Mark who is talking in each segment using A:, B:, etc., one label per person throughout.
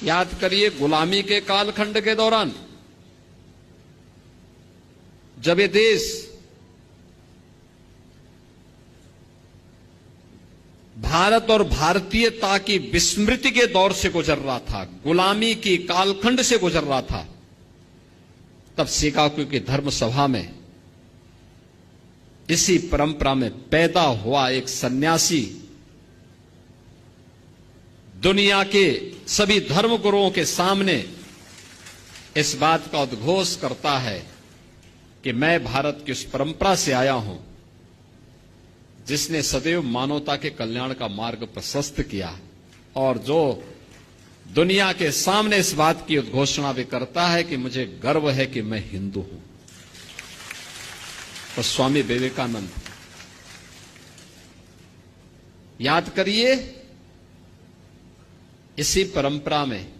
A: याद करिए, गुलामी के कालखंड के दौरान जब ये देश भारत और भारतीयता की विस्मृति के दौर से गुजर रहा था, गुलामी की कालखंड से गुजर रहा था, तब शिकागो की धर्म सभा में इसी परंपरा में पैदा हुआ एक सन्यासी दुनिया के सभी धर्म गुरुओं के सामने इस बात का उद्घोष करता है कि मैं भारत की उस परंपरा से आया हूं जिसने सदैव मानवता के कल्याण का मार्ग प्रशस्त किया, और जो दुनिया के सामने इस बात की उद्घोषणा भी करता है कि मुझे गर्व है कि मैं हिंदू हूं। तो स्वामी विवेकानंद, याद करिए, इसी परंपरा में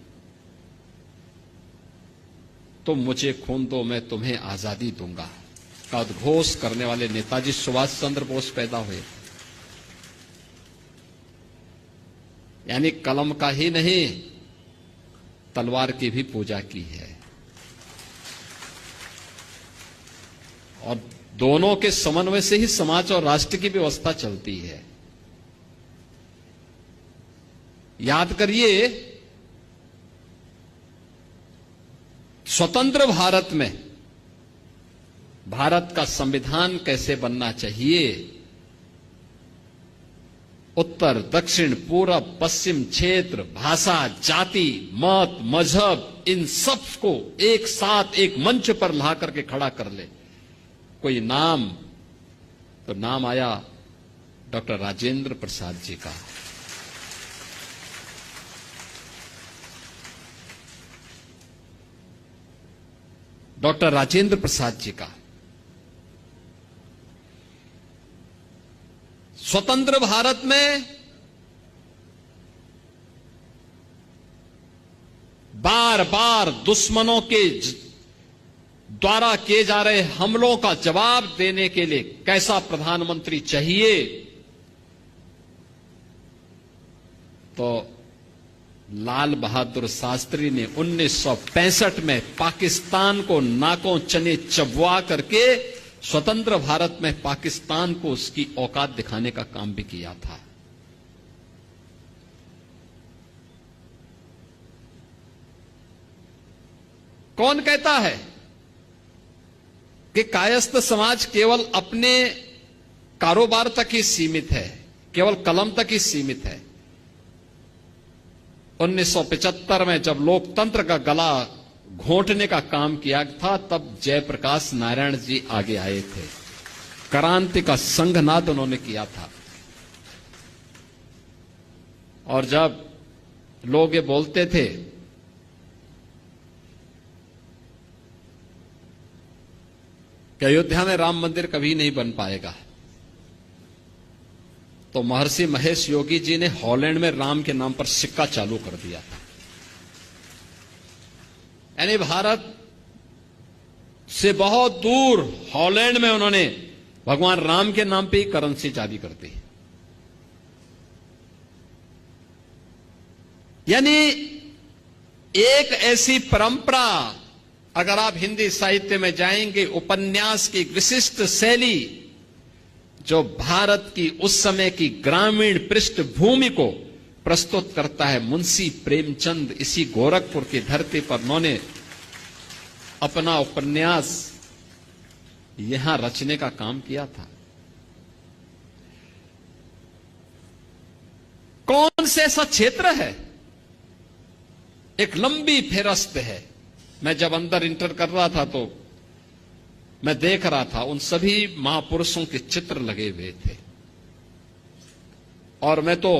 A: तुम मुझे खून दो मैं तुम्हें आजादी दूंगा का उद्घोष करने वाले नेताजी सुभाष चंद्र बोस पैदा हुए। यानी कलम का ही नहीं, तलवार की भी पूजा की है, और दोनों के समन्वय से ही समाज और राष्ट्र की व्यवस्था चलती है। याद करिए, स्वतंत्र भारत में भारत का संविधान कैसे बनना चाहिए, उत्तर दक्षिण पूरब पश्चिम क्षेत्र, भाषा, जाति, मत, मजहब, इन सब को एक साथ एक मंच पर ला करके खड़ा कर ले। कोई नाम, तो नाम आया डॉक्टर राजेंद्र प्रसाद जी का। डॉक्टर राजेंद्र प्रसाद जी का। स्वतंत्र भारत में बार बार दुश्मनों के द्वारा किए जा रहे हमलों का जवाब देने के लिए कैसा प्रधानमंत्री चाहिए, तो लाल बहादुर शास्त्री ने 1965 में पाकिस्तान को नाकों चने चबवा करके स्वतंत्र भारत में पाकिस्तान को उसकी औकात दिखाने का काम भी किया था। कौन कहता है कि कायस्थ समाज केवल अपने कारोबार तक ही सीमित है, केवल कलम तक ही सीमित है? 1975 में जब लोकतंत्र का गला घोंटने का काम किया था, तब जयप्रकाश नारायण जी आगे आए थे, क्रांति का संघनाद उन्होंने किया था। और जब लोग ये बोलते थे कि अयोध्या में राम मंदिर कभी नहीं बन पाएगा, तो महर्षि महेश योगी जी ने हॉलैंड में राम के नाम पर सिक्का चालू कर दिया था। यानी भारत से बहुत दूर हॉलैंड में उन्होंने भगवान राम के नाम पे ही करेंसी जारी कर दी। यानी एक ऐसी परंपरा, अगर आप हिंदी साहित्य में जाएंगे, उपन्यास की विशिष्ट शैली जो भारत की उस समय की ग्रामीण पृष्ठभूमि को प्रस्तुत करता है। मुंशी प्रेमचंद इसी गोरखपुर की धरती पर उन्होंने अपना उपन्यास यहां रचने का काम किया था। कौन से ऐसा क्षेत्र है, एक लंबी फेरस्त है। मैं जब अंदर इंटर कर रहा था तो मैं देख रहा था उन सभी महापुरुषों के चित्र लगे हुए थे, और मैं तो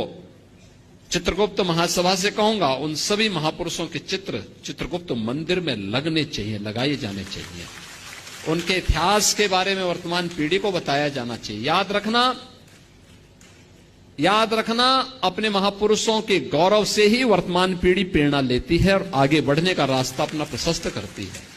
A: चित्रगुप्त महासभा से कहूंगा उन सभी महापुरुषों के चित्र चित्रगुप्त मंदिर में लगने चाहिए, लगाए जाने चाहिए। उनके इतिहास के बारे में वर्तमान पीढ़ी को बताया जाना चाहिए। याद रखना, अपने महापुरुषों के गौरव से ही वर्तमान पीढ़ी प्रेरणा लेती है और आगे बढ़ने का रास्ता अपना प्रशस्त करती है।